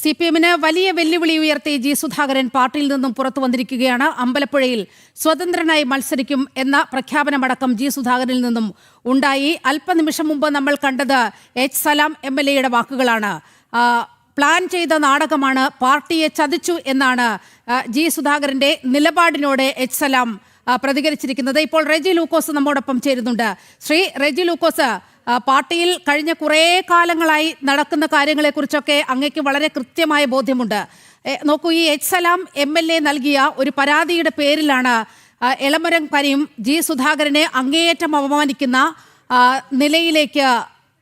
CPM-ന് വലിയ വെല്ലുവിളി ഉയർത്തി ജി സുധാകരൻ പാർട്ടിയിൽ നിന്നും പുറത്തു വന്നിരിക്കുകയാണ്. അമ്പലപ്പുഴയിൽ സ്വതന്ത്രനായി മത്സരിക്കും എന്ന പ്രഖ്യാപനമടക്കം ജി സുധാകരനിൽ നിന്നും ഉണ്ടായി. അല്പനിമിഷം മുമ്പ് നമ്മൾ കണ്ടത് എച്ച് സലാം MLA-യുടെ വാക്കുകളാണ്. പ്ലാൻ ചെയ്ത നാടകമാണ്, പാർട്ടിയെ ചതിച്ചു എന്നാണ് ജി സുധാകരന്റെ നിലപാടിനോട് എച്ച് സലാം പ്രതികരിച്ചിരിക്കുന്നത്. ഇപ്പോൾ റെജി ലൂക്കോസ് നമ്മോടൊപ്പം ചേരുന്നുണ്ട്. ശ്രീ റെജി ലൂക്കോസ്, പാർട്ടിയിൽ കഴിഞ്ഞ കുറേ കാലങ്ങളായി നടക്കുന്ന കാര്യങ്ങളെക്കുറിച്ചൊക്കെ അങ്ങേക്ക് വളരെ കൃത്യമായ ബോധ്യമുണ്ട്. നോക്കൂ, ഈ എച്ച് സലാം MLA നൽകിയ ഒരു പരാതിയുടെ പേരിലാണ് എളമരം കരീം ജി സുധാകരനെ അങ്ങേയറ്റം അപമാനിക്കുന്ന നിലയിലേക്ക്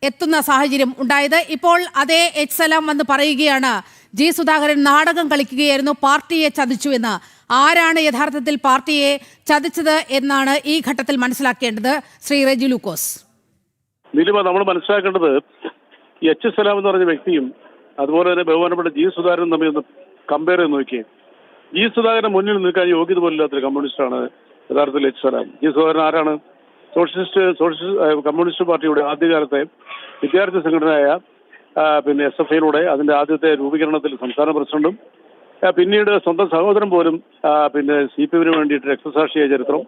എത്തുന്ന സാഹചര്യം ഉണ്ടായത്. ഇപ്പോൾ അതേ എച്ച് സലാം വന്ന് പറയുകയാണ്, ജി സുധാകരൻ നാടകം കളിക്കുകയായിരുന്നു, പാർട്ടിയെ ചതിച്ചു എന്ന്. ആരാണ് യഥാർത്ഥത്തിൽ പാർട്ടിയെ ചതിച്ചത് എന്നാണ് ഈ ഘട്ടത്തിൽ മനസ്സിലാക്കേണ്ടത്? ശ്രീ റെജി ലൂക്കോസ്. നീലിമ, നമ്മൾ മനസ്സിലാക്കേണ്ടത് എച്ച് സലാം എന്ന് പറഞ്ഞ വ്യക്തിയും അതുപോലെ തന്നെ ബഹുമാനപ്പെട്ട ജി സുധാകരനും തമ്മിൽ ഒന്ന് കമ്പയർ ചെയ്ത് നോക്കിയേ. ജി സുധാകരൻ മുന്നിൽ നിൽക്കാൻ യോഗ്യത പോലില്ലാത്തൊരു കമ്മ്യൂണിസ്റ്റാണ് യഥാർത്ഥത്തിൽ എച്ച് സലാം. ജി സുധാകരൻ ആരാണ്? സോഷ്യലിസ്റ്റ് കമ്മ്യൂണിസ്റ്റ് പാർട്ടിയുടെ ആദ്യകാലത്തെ വിദ്യാർത്ഥി സംഘടനയായ SFIയിലൂടെ അതിന്റെ ആദ്യത്തെ രൂപീകരണത്തിൽ സംസ്ഥാന പ്രസിഡന്റും പിന്നീട് സ്വന്തം സഹോദരൻ പോലും CPM-ന് വേണ്ടിയിട്ട് രക്തസാക്ഷിയായ ചരിത്രം,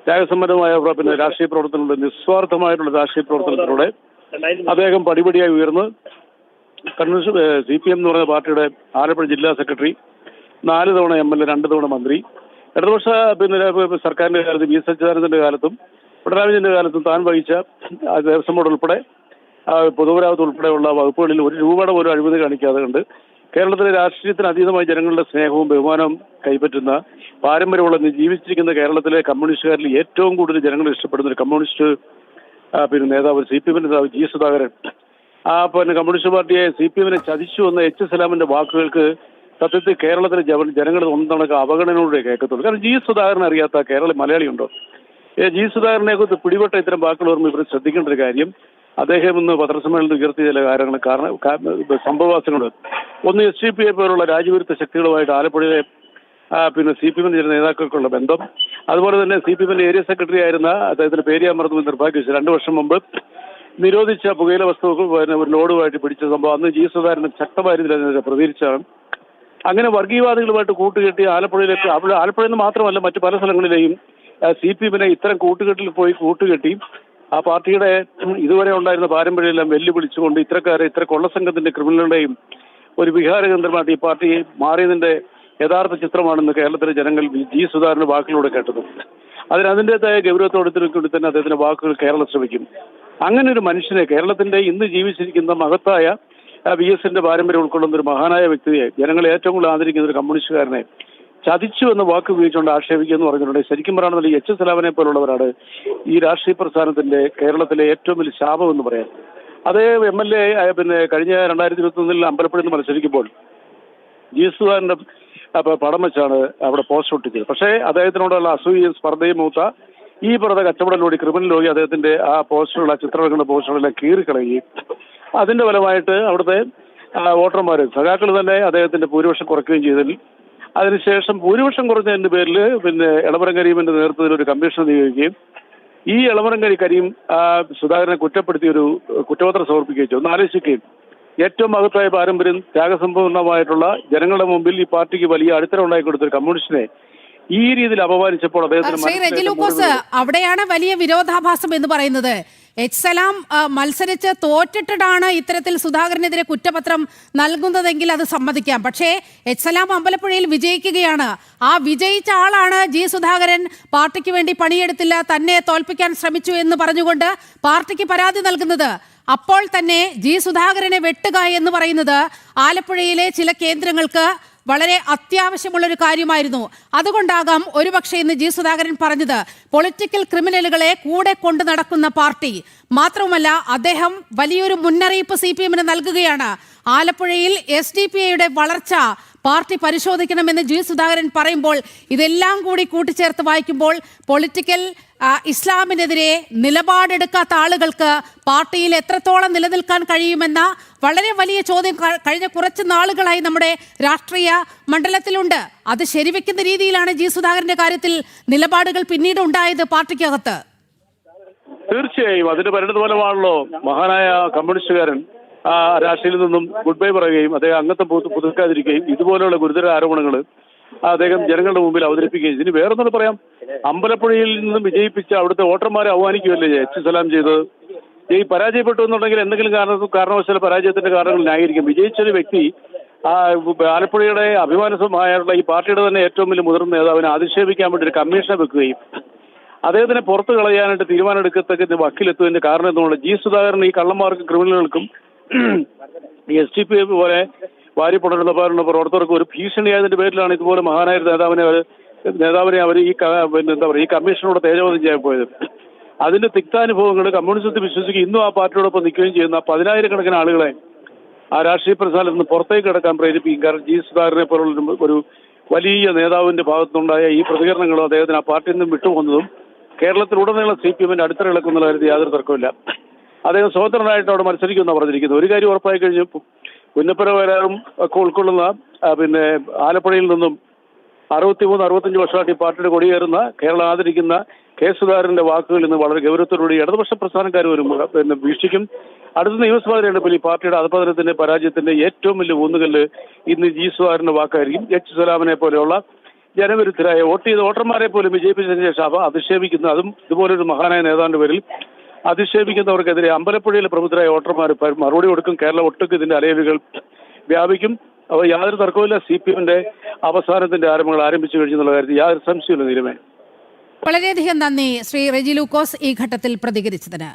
ത്യാഗസമ്പന്നമായ രാഷ്ട്രീയ പ്രവർത്തനങ്ങളുടെ നിസ്വാർത്ഥമായിട്ടുള്ള രാഷ്ട്രീയ പ്രവർത്തനത്തിലൂടെ അദ്ദേഹം പടിപടിയായി ഉയർന്ന് കമ്മ്യൂണിസ്റ്റ് CPM എന്ന് പറയുന്ന പാർട്ടിയുടെ ആലപ്പുഴ ജില്ലാ സെക്രട്ടറി, 4 തവണ MLA, 2 തവണ മന്ത്രി, ഇടതുപക്ഷ സർക്കാരിന്റെ കാലത്ത് വി സച്ചിദാനന്ദന്റെ കാലത്തും പിണറായി വിജയന്റെ കാലത്തും താൻ വഹിച്ച ദേവസ്വം ബോർഡ് ഉൾപ്പെടെ പൊതുമരാമത്ത് ഉൾപ്പെടെയുള്ള വകുപ്പുകളിൽ 1 രൂപയുടെ പോലും അഴിമതി കാണിക്കാതെ കണ്ട് കേരളത്തിലെ രാഷ്ട്രീയത്തിന് അതീതമായി ജനങ്ങളുടെ സ്നേഹവും ബഹുമാനവും കൈപ്പറ്റുന്ന പാരമ്പര്യമുള്ള ജീവിച്ചിരിക്കുന്ന കേരളത്തിലെ കമ്മ്യൂണിസ്റ്റുകാരിൽ ഏറ്റവും കൂടുതൽ ജനങ്ങൾ ഇഷ്ടപ്പെടുന്ന ഒരു കമ്മ്യൂണിസ്റ്റ് നേതാവ് CPM നേതാവ് ജി സുധാകരൻ കമ്മ്യൂണിസ്റ്റ് പാർട്ടിയെ CPM-നെ ചതിച്ചു എന്ന എച്ച് സലാമിന്റെ വാക്കുകൾക്ക് സത്യത്തിൽ കേരളത്തിലെ ജനങ്ങൾ ഒന്നടക്കം അവഗണനയോടെ കേൾക്കത്തുള്ളൂ. കാരണം ജി സുധാകരൻ അറിയാത്ത മലയാളി ഉണ്ടോ? ജി സുധാകരനെ കുറിച്ച് പിടിപെട്ട ഇത്തരം വാക്കുകൾ ഓർമ്മ ഇവർ ശ്രദ്ധിക്കേണ്ട ഒരു കാര്യം, അദ്ദേഹം ഇന്ന് പത്രസമ്മേളനത്തിൽ ഉയർത്തിയ ചില കാര്യങ്ങൾ സംഭവവാസങ്ങളുണ്ട്. ഒന്ന്, SDPI പോലുള്ള രാജ്യവിരുദ്ധ ശക്തികളുമായിട്ട് ആലപ്പുഴയിലെ CPM-ന്റെ ചില നേതാക്കൾക്കുള്ള ബന്ധം, അതുപോലെ തന്നെ CPM-ന്റെ ഏരിയ സെക്രട്ടറി ആയിരുന്ന അദ്ദേഹത്തിന്റെ പേര് ഞാൻ മറന്നു നിർഭാഗ്യവശാൽ 2 വർഷം മുമ്പ് നിരോധിച്ച പുകയില വസ്തുക്കൾ ഒരു ലോഡുമായിട്ട് പിടിച്ച സംഭവം, അന്ന് ജി സുധാകരൻ ശക്തമായ രീതിയിൽ പ്രതികരിച്ചാണ്. അങ്ങനെ വർഗീയവാദികളുമായിട്ട് കൂട്ടുകെട്ടി ആലപ്പുഴയിലേക്ക്, ആലപ്പുഴയിൽ നിന്ന് മാത്രമല്ല മറ്റു പല സ്ഥലങ്ങളിലെയും CPM-നെ ഇത്തരം കൂട്ടുകെട്ടിൽ പോയി കൂട്ടുകെട്ടി ആ പാർട്ടിയുടെ ഇതുവരെ ഉണ്ടായിരുന്ന പാരമ്പര്യമെല്ലാം വെല്ലുവിളിച്ചുകൊണ്ട് ഇത്ര കൊള്ളസംഘത്തിന്റെ ക്രിമിനലുടെയും ഒരു വിഹാര കേന്ദ്രമായിട്ട് ഈ പാർട്ടി മാറിയതിന്റെ യഥാർത്ഥ ചിത്രമാണെന്ന് കേരളത്തിലെ ജനങ്ങൾ ജി സുധാകരന്റെ വാക്കുകളിലൂടെ കേട്ടത്. അതിൻ്റെതായ ഗൗരവത്തോടത്തിലൂടെ തന്നെ അദ്ദേഹത്തിന്റെ വാക്കുകൾ കേരളം ശ്രമിക്കും. അങ്ങനെ ഒരു മനുഷ്യനെ, കേരളത്തിന്റെ ഇന്ന് ജീവിച്ചിരിക്കുന്ന മഹത്തായ VS-ന്റെ പാരമ്പര്യം ഉൾക്കൊള്ളുന്ന ഒരു മഹാനായ വ്യക്തിയെ, ജനങ്ങളെ ഏറ്റവും കൂടുതൽ ആദരിക്കുന്ന ഒരു കമ്മ്യൂണിസ്റ്റുകാരനെ ചതിച്ചു എന്ന വാക്ക് ഉപയോഗിച്ചുകൊണ്ട് ആക്ഷേപിക്കുക എന്ന് പറഞ്ഞിട്ടുണ്ട്. ശരിക്കും പറയുകയാണെങ്കിൽ എച്ച് സലാമിനെ പോലുള്ളവരാണ് ഈ രാഷ്ട്രീയ പ്രസ്ഥാനത്തിന്റെ കേരളത്തിലെ ഏറ്റവും വലിയ ശാപം എന്ന് പറയാം. അതേ MLA കഴിഞ്ഞ 2021 അമ്പലപ്പുഴയിൽ നിന്ന് മത്സരിക്കുമ്പോൾ ജി സുധാകരന്റെ പടം വെച്ചാണ് അവിടെ പോസ്റ്റ് ഒട്ടിച്ചത്. പക്ഷേ അദ്ദേഹത്തിനോടുള്ള അസൂയയും സ്പർദ്ധയും മൂത്ത ഈ പറഞ്ഞ കച്ചവടം ക്രിമിനൽ ലോകി അദ്ദേഹത്തിന്റെ ആ പോസ്റ്ററുകൾ, ചിത്രങ്ങളുടെ പോസ്റ്ററുകളെല്ലാം കീറിക്കളയുകയും അതിന്റെ ഫലമായിട്ട് അവിടുത്തെ വോട്ടർമാർ, സഖാക്കൾ തന്നെ അദ്ദേഹത്തിന്റെ ഭൂരിപക്ഷം കുറയ്ക്കുകയും ചെയ്തതിൽ അതിനുശേഷം ഭൂരിപക്ഷം കുറഞ്ഞതിന്റെ പേരിൽ എളമരം കരീമിന്റെ നേതൃത്വത്തിൽ ഒരു കമ്മീഷൻ നിയോഗിക്കുകയും ഈ എളമരം കരീം സുധാകരനെ കുറ്റപ്പെടുത്തി ഒരു കുറ്റപത്രം സമർപ്പിക്കുകയും ചെയ്തു. ഒന്ന് ആലോചിക്കുകയും, ഏറ്റവും മഹത്തായ പാരമ്പര്യം, ത്യാഗസമ്പൂർണമായിട്ടുള്ള ജനങ്ങളുടെ മുമ്പിൽ ഈ പാർട്ടിക്ക് വലിയ അടിത്തറ ഉണ്ടാക്കി കൊടുത്ത ഒരു കമ്മ്യൂണിസ്റ്റിനെ ഈ രീതിയിൽ അപമാനിച്ചപ്പോൾ അദ്ദേഹത്തിന് അവിടെയാണ് വലിയ വിരോധാഭാസം എന്ന് പറയുന്നത്. എച്ച് സലാം മത്സരിച്ച് തോറ്റിട്ടാണ് ഇത്തരത്തിൽ സുധാകരനെതിരെ കുറ്റപത്രം നൽകുന്നതെങ്കിൽ അത് സമ്മതിക്കാം. പക്ഷേ എച്ച് സലാം അമ്പലപ്പുഴയിൽ വിജയിക്കുകയാണ്. ആ വിജയിച്ച ആളാണ് ജി സുധാകരൻ പാർട്ടിക്ക് വേണ്ടി പണിയെടുത്തില്ല, തന്നെ തോൽപ്പിക്കാൻ ശ്രമിച്ചു എന്ന് പറഞ്ഞുകൊണ്ട് പാർട്ടിക്ക് പരാതി നൽകുന്നത്. അപ്പോൾ തന്നെ ജി സുധാകരനെ വെട്ടുക എന്ന് പറയുന്നത് ആലപ്പുഴയിലെ ചില കേന്ദ്രങ്ങൾക്ക് വളരെ അത്യാവശ്യമുള്ളൊരു കാര്യമായിരുന്നു. അതുകൊണ്ടാകാം ഒരുപക്ഷെ ഇന്ന് ജി സുധാകരൻ പറഞ്ഞത്, പൊളിറ്റിക്കൽ ക്രിമിനലുകളെ കൂടെ കൊണ്ട് നടക്കുന്ന പാർട്ടി. മാത്രവുമല്ല, അദ്ദേഹം വലിയൊരു മുന്നറിയിപ്പ് CPM-ന് നൽകുകയാണ്. ആലപ്പുഴയിൽ SDPI-യുടെ വളർച്ച പാർട്ടി പരിശോധിക്കണമെന്ന് ജി സുധാകരൻ പറയുമ്പോൾ ഇതെല്ലാം കൂടി കൂട്ടിച്ചേർത്ത് വായിക്കുമ്പോൾ പൊളിറ്റിക്കൽ ഇസ്ലാമിനെതിരെ നിലപാടെടുക്കാത്ത ആളുകൾക്ക് പാർട്ടിയിൽ എത്രത്തോളം നിലനിൽക്കാൻ കഴിയുമെന്ന വളരെ വലിയ ചോദ്യം കഴിഞ്ഞ കുറച്ച് നാളുകളായി നമ്മുടെ രാഷ്ട്രീയ മണ്ഡലത്തിലുണ്ട്. അത് ശരിവെക്കുന്ന രീതിയിലാണ് ജി സുധാകരന്റെ കാര്യത്തിൽ നിലപാടുകൾ പിന്നീട് ഉണ്ടായത് പാർട്ടിക്കകത്ത്. തീർച്ചയായും അതിന്റെ പരിണതഫലമാണല്ലോ മഹാനായ കമ്മ്യൂണിസ്റ്റുകാരൻ രാഷ്ട്രീയത്തിൽ നിന്നും ഗുഡ് ബൈ പറയുകയും അദ്ദേഹം അംഗത്വം പുതുക്കാതിരിക്കുകയും ഇതുപോലെയുള്ള ഗുരുതര ആരോപണങ്ങൾ അദ്ദേഹം ജനങ്ങളുടെ മുമ്പിൽ അവതരിപ്പിക്കുകയും ഇതിന് വേറൊന്നും പറയാം. അമ്പലപ്പുഴയിൽ നിന്നും വിജയിപ്പിച്ച അവിടുത്തെ വോട്ടർമാരെ അവമാനിക്കുകയല്ലേ എച്ച് സലാം ചെയ്തത്. ഈ പരാജയപ്പെട്ടു എന്നുണ്ടെങ്കിൽ എന്തെങ്കിലും കാരണവശാൽ പരാജയത്തിന്റെ കാരണങ്ങൾ ന്യായീകരിക്കും. വിജയിച്ചൊരു വ്യക്തി ആലപ്പുഴയുടെ അഭിമാനസമായുള്ള ഈ പാർട്ടിയുടെ തന്നെ ഏറ്റവും വലിയ മുതിർന്ന നേതാവിനെ അധിക്ഷേപിക്കാൻ വേണ്ടി ഒരു കമ്മീഷനെ വെക്കുകയും അദ്ദേഹത്തിനെ പുറത്തു കളയാനായിട്ട് തീരുമാനമെടുക്കത്തക്ക വക്കിലെത്തുന്നതിന്റെ കാരണം എന്നുള്ള ജി സുധാകരൻ ഈ കള്ളന്മാർക്കും ക്രിമിനലുകൾക്കും SDPI പോലെ വാരിപ്പുണരുന്ന പ്രവർത്തകർക്ക് ഒരു ഭീഷണിയായതിന്റെ പേരിലാണ് ഇതുപോലെ മഹാനായ നേതാവിനെ അവർ ഈ എന്താ പറയുക ഈ കമ്മീഷനോട് തേജോവധം ചെയ്യാൻ പോയത്. അതിന്റെ തിക്താനുഭവങ്ങൾ കമ്മ്യൂണിസത്തിൽ വിശ്വസിക്കുകയും ഇന്നും ആ പാർട്ടിയോടൊപ്പം നിൽക്കുകയും ചെയ്യുന്ന 10,000-കണക്കിന് ആളുകളെ ആ രാഷ്ട്രീയ പ്രസ്ഥാനത്തിൽ നിന്ന് പുറത്തേക്ക് കിടക്കാൻ പ്രേരിപ്പിക്കും. കാരണം ജി സുധാകരനെ പോലുള്ള ഒരു വലിയ നേതാവിന്റെ ഭാഗത്തുനിന്നുണ്ടായ ഈ പ്രതികരണങ്ങളും അദ്ദേഹത്തിന് ആ പാർട്ടിയിൽ നിന്നും വിട്ടുപോകുന്നതും കേരളത്തിലുടനീളം CPM-ന്റെ അടിത്തറ ഇളക്കുന്ന കാര്യത്തിൽ യാതൊരു തർക്കമില്ല. അദ്ദേഹം സ്വതന്ത്രനായിട്ട് അവിടെ മത്സരിക്കുമെന്നാണ് പറഞ്ഞിരിക്കുന്നത്. ഒരു കാര്യം ഉറപ്പായി കഴിഞ്ഞു, പുന്നപ്പുര വരാറും ഒക്കെ ഉൾക്കൊള്ളുന്ന ആലപ്പുഴയിൽ നിന്നും 63-65 വർഷമായിട്ട് ഈ പാർട്ടിയുടെ കൊടിയേറുന്ന കേരളം ആദരിക്കുന്ന കെ സുധാകരന്റെ വാക്കുകളിൽ നിന്ന് വളരെ ഗൗരവത്തോടുകൂടി ഇടതുപക്ഷ പ്രസ്ഥാനക്കാർ വീക്ഷിക്കും. അടുത്ത നിയമസഭാ തെരഞ്ഞെടുപ്പിൽ ഈ പാർട്ടിയുടെ അധപതനത്തിന്റെ പരാജയത്തിന്റെ ഏറ്റവും വലിയ ഊന്നുകല്ല് ഇന്ന് ജി സുധാകരന്റെ വാക്കായിരിക്കും. എച്ച് സലാമിനെ പോലെയുള്ള ജനവിരുദ്ധരായ വോട്ട് ചെയ്ത വോട്ടർമാരെ പോലും വിജയിപ്പിച്ചതിന് ശേഷം അധിക്ഷേപിക്കുന്ന അതും ഇതുപോലൊരു മഹാനായ നേതാവിന്റെ പേരിൽ അധിക്ഷേപിക്കുന്നവർക്കെതിരെ അമ്പലപ്പുഴയിലെ പ്രമുഖരായ വോട്ടർമാർ മറുപടി കൊടുക്കും. കേരളം ഒട്ടുക്ക് ഇതിന്റെ അലയലുകൾ വ്യാപിക്കും. അപ്പോൾ യാതൊരു തർക്കവുമില്ല, CPM-ന്റെ അവസാനത്തിന്റെ ആരംഭങ്ങൾ ആരംഭിച്ചു കഴിഞ്ഞെന്നുള്ള കാര്യത്തിൽ യാതൊരു സംശയമില്ല. നീലമേ, വളരെയധികം നന്ദി ശ്രീ റെജി ലൂക്കോസ് ഈ ഘട്ടത്തിൽ പ്രതികരിച്ചതിന്.